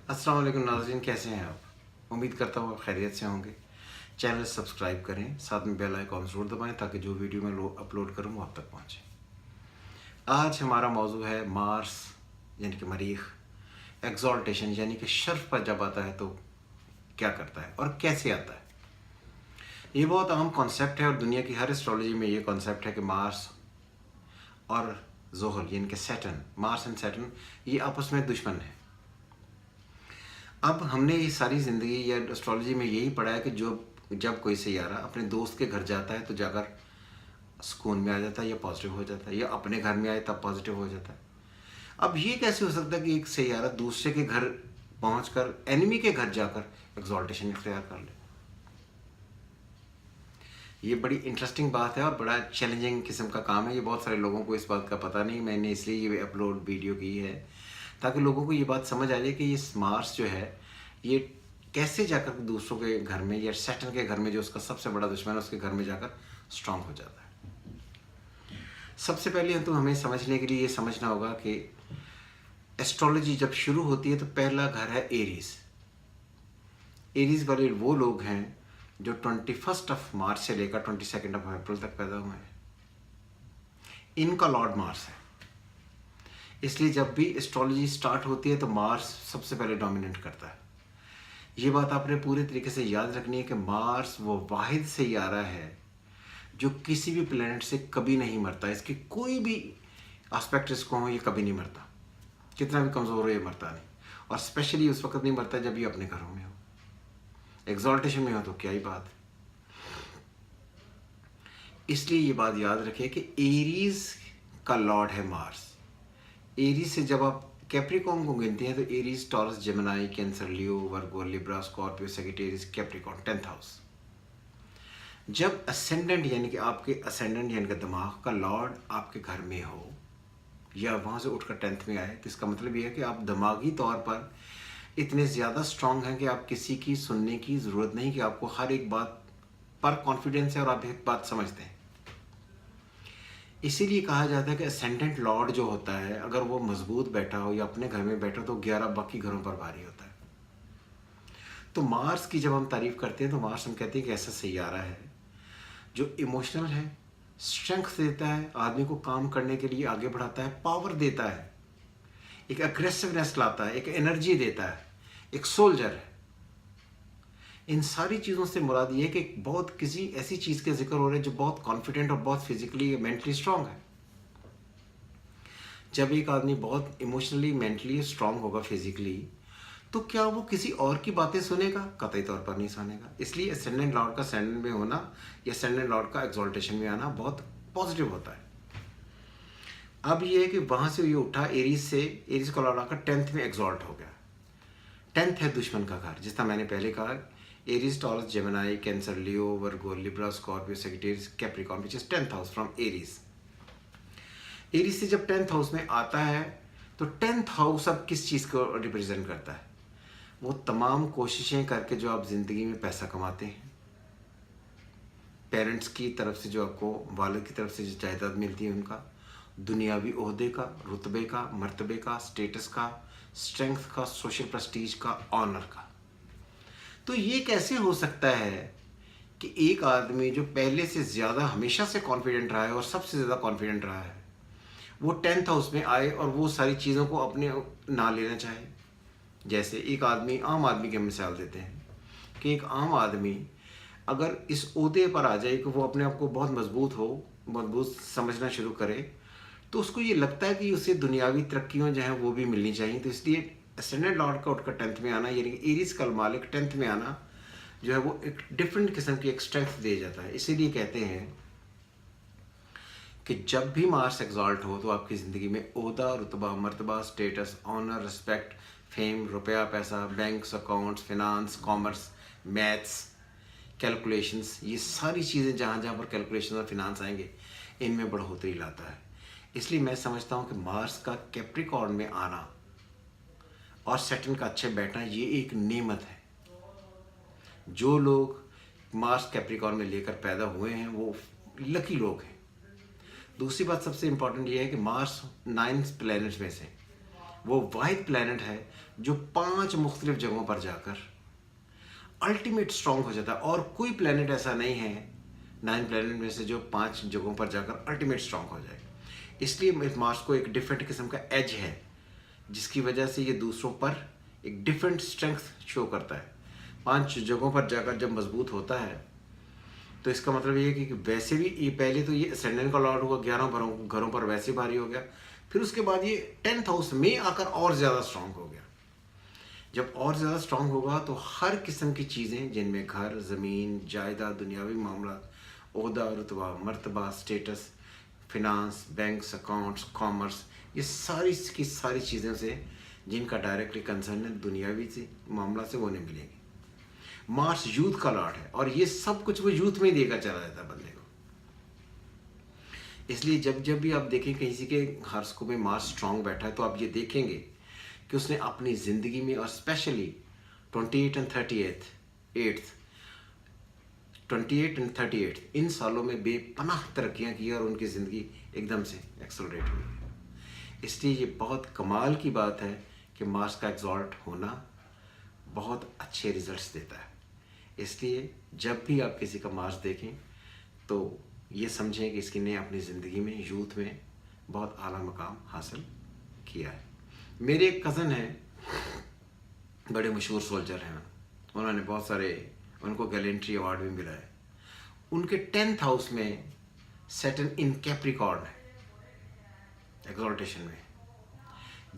अस्सलाम वालेकुम नाज़रीन, कैसे हैं आप? उम्मीद करता हूँ आप खैरियत से होंगे। चैनल सब्सक्राइब करें, साथ में बेल आइकॉन ज़रूर दबाएं ताकि जो वीडियो मैं अपलोड करूँ वो आप तक पहुँचे। आज हमारा मौजू है मार्स यानी कि मरीख़, एक्सॉल्टेशन यानी कि शर्फ़ पर जब आता है तो क्या करता है और कैसे आता है। ये बहुत अहम कॉन्सेप्ट है और दुनिया की हर एस्ट्रोलॉजी में ये कॉन्सेप्ट है कि मार्स और ज़ोहर यानी कि सैटर्न, मार्स एंड सैटर्न ये आपस में दुश्मन हैं। अब हमने ये सारी ज़िंदगी या एस्ट्रोलॉजी में यही पढ़ा है कि जो जब कोई सैयारा अपने दोस्त के घर जाता है तो जाकर सुकून में आ जाता है या पॉजिटिव हो जाता है, या अपने घर में आए तब पॉजिटिव हो जाता है। अब ये कैसे हो सकता है कि एक सैयारा दूसरे के घर पहुंचकर एनिमी के घर जाकर एक्सॉल्टेशन इख्तियार कर ले। ये बड़ी इंटरेस्टिंग बात है और बड़ा चैलेंजिंग किस्म का काम है। ये बहुत सारे लोगों को इस बात का पता नहीं, मैंने इसलिए ये अपलोड वीडियो की है ताकि लोगों को ये बात समझ आ जाए कि ये मार्स जो है ये कैसे जाकर दूसरों के घर में या सैटर्न के घर में, जो उसका सबसे बड़ा दुश्मन है, उसके घर में जाकर स्ट्रांग हो जाता है। सबसे पहले तो हमें समझने के लिए ये समझना होगा कि एस्ट्रोलॉजी जब शुरू होती है तो पहला घर है एरीज। एरीज वाले वो लोग हैं जो 21 मार्च से लेकर 22 अप्रैल तक पैदा हुए हैं। इनका लॉर्ड मार्स है, इसलिए जब भी एस्ट्रोलॉजी स्टार्ट होती है तो मार्स सबसे पहले डोमिनेट करता है। ये बात आपने पूरे तरीके से याद रखनी है कि मार्स वो वाहिद सैयारा है जो किसी भी प्लेनेट से कभी नहीं मरता। इसके कोई भी एस्पेक्ट इसको हो, ये कभी नहीं मरता, कितना भी कमज़ोर हो ये मरता नहीं। और स्पेशली उस वक्त नहीं मरता जब ये अपने घरों में हो, एक्सॉल्टेशन में हो तो क्या ही बात है। इसलिए ये बात याद रखें कि एरीज का लॉर्ड है मार्स। एरीज से जब आप कैप्रिकॉर्न को गिनते हैं तो Aries, Taurus, Gemini, Cancer, Leo, Virgo, Libra, Scorpio, Sagittarius, Capricorn 10th house. जब असेंडेंट यानी कि आपके असेंडेंट यानी कि दिमाग का लॉर्ड आपके घर में हो या वहाँ से उठकर 10th में आए तो इसका मतलब ये है कि आप दिमागी तौर पर इतने ज़्यादा स्ट्रांग हैं कि आप किसी की सुनने की ज़रूरत नहीं, कि आपको हर एक बात पर कॉन्फिडेंस है और आप एक बात समझते हैं। इसीलिए कहा जाता है कि असेंडेंट लॉर्ड जो होता है अगर वो मजबूत बैठा हो या अपने घर में बैठा हो तो 11 बाकी घरों पर भारी होता है। तो मार्स की जब हम तारीफ करते हैं तो मार्स हम कहते हैं कि ऐसा सैयारा है जो इमोशनल है, स्ट्रेंथ देता है, आदमी को काम करने के लिए आगे बढ़ाता है, पावर देता है, एक अग्रेसिवनेस लाता है, एक एनर्जी देता है, एक सोल्जर है। इन सारी चीज़ों से मुराद ये है कि बहुत किसी ऐसी चीज़ के जिक्र हो रहे हैं जो बहुत कॉन्फिडेंट और बहुत फिजिकली मेंटली स्ट्रांग है। जब एक आदमी बहुत इमोशनली मेंटली स्ट्रांग होगा फिजिकली, तो क्या वो किसी और की बातें सुनेगा? कतई तौर पर नहीं सुनेगा। इसलिए असेंडेंट लॉर्ड का असेंडेंट में होना या असेंडेंट लॉर्ड का एक्सॉल्टेशन में आना बहुत पॉजिटिव होता है। अब ये है कि वहाँ से ये उठा एरीज से, एरीज का लॉर्ड आकर 10th में एक्सॉल्ट हो गया। 10th है दुश्मन का घर, जिस तरह मैंने पहले कहा, Aries, Taurus, Gemini, Cancer, Leo, Virgo, Libra, Scorpio, Sagittarius, Capricorn, which is 10th house from Aries. Aries से जब 10th हाउस में आता है तो 10th हाउस अब किस चीज़ को रिप्रेजेंट करता है? वो तमाम कोशिशें करके जो आप ज़िंदगी में पैसा कमाते हैं, पेरेंट्स की तरफ से जो आपको, वालिद की तरफ से जो जायदाद मिलती है उनका, दुनियावी ओहदे का, रुतबे का, मर्तबे का, स्टेटस का, स्ट्रेंथ का, सोशल प्रेस्टीज का, ऑनर का। तो ये कैसे हो सकता है कि एक आदमी जो पहले से ज़्यादा हमेशा से कॉन्फिडेंट रहा है और सबसे ज़्यादा कॉन्फिडेंट रहा है, वो 10th हाउस में आए और वो सारी चीज़ों को अपने ना लेना चाहे? जैसे एक आदमी, आम आदमी की मिसाल देते हैं कि एक आम आदमी अगर इस ओहदे पर आ जाए कि वो अपने आप को बहुत मजबूत हो, मजबूत समझना शुरू करे, तो उसको ये लगता है कि उसे दुनियावी तरक्कियाँ जो हैं वो भी मिलनी चाहिए। तो इसलिए असेंडेंट लॉर्ड का उठकर 10th में आना, यानी कि एरीज का मालिक 10th में आना जो है वो एक डिफरेंट किस्म की एक स्ट्रेंथ दे जाता है। इसीलिए कहते हैं कि जब भी मार्स एक्सॉल्ट हो तो आपकी ज़िंदगी में ओहदा, रुतबा, मर्तबा, स्टेटस, ऑनर, रिस्पेक्ट, फेम, रुपया, पैसा, banks, accounts, finance, commerce, maths, calculations, ये सारी चीज़ें जहाँ जहाँ पर कैलकुलेशन और फिनांस आएंगे इनमें बढ़ोतरी लाता है। इसलिए मैं समझता हूँ कि मार्स का कैप्रिकॉर्न में आना और सैटर्न का अच्छे बैठना ये एक नेमत है। जो लोग मार्स कैप्रिकॉर्न में लेकर पैदा हुए हैं वो लकी लोग हैं। दूसरी बात सबसे इम्पॉर्टेंट ये है कि मार्स 9 प्लैनेट्स में से वो वाहिद प्लैनेट है जो 5 मुख्तलिफ जगहों पर जाकर अल्टीमेट स्ट्रांग हो जाता है, और कोई प्लैनेट ऐसा नहीं है 9 प्लैनेट में से जो 5 जगहों पर जाकर अल्टीमेट स्ट्रांग हो जाए। इसलिए मार्स को एक डिफरेंट किस्म का एज है, जिसकी वजह से ये दूसरों पर एक डिफरेंट स्ट्रेंथ शो करता है। 5 जगहों पर जाकर जब मजबूत होता है तो इसका मतलब ये है कि वैसे भी ये पहले तो ये असेंडेंट का लॉर्ड हुआ, 11 घरों पर वैसे भारी हो गया, फिर उसके बाद ये 10th हाउस में आकर और ज़्यादा स्ट्रांग हो गया। जब और ज़्यादा स्ट्रांग होगा तो हर किस्म की चीज़ें, जिनमें घर, ज़मीन, जायदाद, दुनियावी मामला, ओहदा, रुतबा, मर्तबा, status, finance, banks, accounts, commerce, ये सारी की सारी चीज़ों से जिनका डायरेक्टली कंसर्न है दुनियावी से मामला से, वो नहीं मिलेगी। मार्स यूथ का लॉर्ड है और ये सब कुछ वो यूथ में ही देकर चला जाता है बंदे को। इसलिए जब जब भी आप देखें किसी के हॉरोस्कोप में मार्स स्ट्रांग बैठा है तो आप ये देखेंगे कि उसने अपनी ज़िंदगी में, और स्पेशली 28 और 38 इन सालों में बेपनाह तरक्कियाँ की और उनकी ज़िंदगी एकदम से एक्सेलरेट हुई है। इसलिए ये बहुत कमाल की बात है कि मार्स का एग्जॉल्ट होना बहुत अच्छे रिजल्ट्स देता है। इसलिए जब भी आप किसी का मार्स देखें तो ये समझें कि इसकी ने अपनी ज़िंदगी में, यूथ में बहुत आला मकाम हासिल किया है। मेरे एक कज़न हैं, बड़े मशहूर सोल्जर हैं, उन्होंने बहुत सारे, उनको गैलेंट्री अवार्ड भी मिला है। उनके 10th हाउस में सैटर्न इन कैप्रिकॉर्न है, एग्जॉल्टेशन में।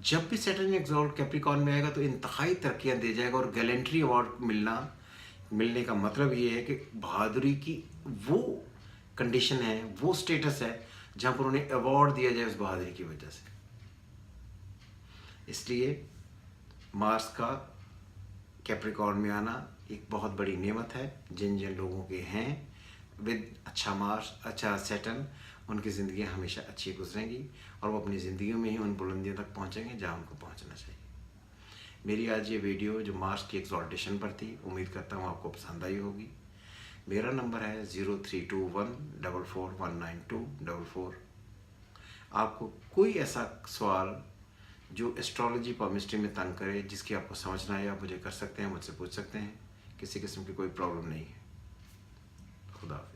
जब भी सैटर्न एग्जॉल्ट कैप्रिकॉर्न में आएगा तो इंतहाई तरक्कियाँ दे जाएगा, और गैलेंट्री अवार्ड मिलने का मतलब ये है कि बहादुरी की वो कंडीशन है, वो स्टेटस है जहाँ पर उन्हें अवार्ड दिया जाए उस बहादुरी की वजह से। इसलिए मार्स का कैप्रिकॉर्न में आना एक बहुत बड़ी नेमत है। जिन जिन लोगों के हैं विद अच्छा मार्स, अच्छा सैटर्न, उनकी ज़िंदगियाँ हमेशा अच्छी गुजरेंगी और वो अपनी ज़िंदगियों में ही उन बुलंदियों तक पहुँचेंगे जहाँ उनको पहुँचना चाहिए। मेरी आज ये वीडियो जो मार्स की एक्सॉल्टेशन पर थी, उम्मीद करता हूँ आपको पसंद आई होगी। मेरा नंबर है 0321441924। आपको कोई ऐसा सवाल जो एस्ट्रोलॉजी पामिस्ट्री में तंग करे, जिसकी आपको समझना है, आप मुझे कर सकते हैं, मुझसे पूछ सकते हैं। किसी किस्म की कोई प्रॉब्लम नहीं है। खुदा हाफिज़।